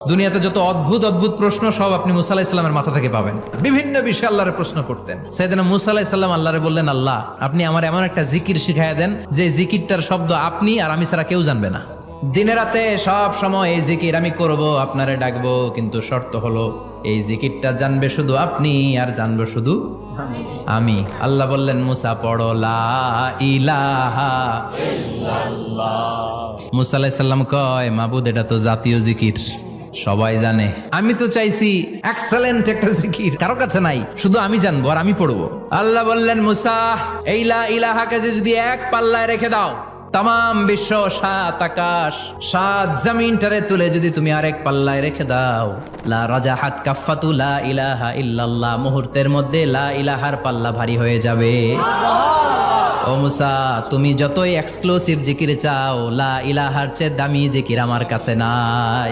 দুনিয়াতে যত অদ্ভুত অদ্ভুত প্রশ্ন সব আপনি মুসা আলাইহিস সালামের মাথা থেকে পাবেন। বিভিন্ন বিষয়ে আল্লাহরে প্রশ্ন করতেন। সাইয়েদনা মুসা আলাইহিস সালাম আল্লাহরে বললেন, আল্লাহ আপনি আমার এমন একটা জিকির শিখাইয়া দেন যে জিকিরটার শব্দ আপনি আর আমি ছাড়া কেউ জানবে না। দিনে রাতে সব সময় এই জিকির আমি করব, আপনারে ডাকবো, কিন্তু শর্ত হলো এই জিকিরটা জানবে শুধু আপনি আর জানবো শুধু আমি। আল্লাহ বললেন, মুসা পড়ো লা ইলাহা ইল্লাল্লাহ। মুসা আলাইহিস সালাম কয়, মাবুদ এটা তো জাতীয় জিকির, সবাই জানে। আমি তো চাইছি এক্সেলেন্ট একটা জিকির, কারো কাছে নাই, শুধু আমি জানবো আর আমি পড়বো। আল্লাহ বললেন, মুসা এই লা ইলাহাকে যদি এক পাল্লায় রেখে দাও, তাম বিশ্ব, 7 আকাশ 7 জমিনটারে তুলে যদি তুমি আরেক পাল্লায় রেখে দাও, লা রাজাহাত কাফাতু লা ইলাহা ইল্লাল্লাহ, মুহূর্তের মধ্যে লা ইলাহার পাল্লা ভারী হয়ে যাবে। ও মুসা, তুমি যতই এক্সক্লুসিভ জিকির চাও, লা ইলাহার চেয়ে দামি জিকির আমার কাছে নাই।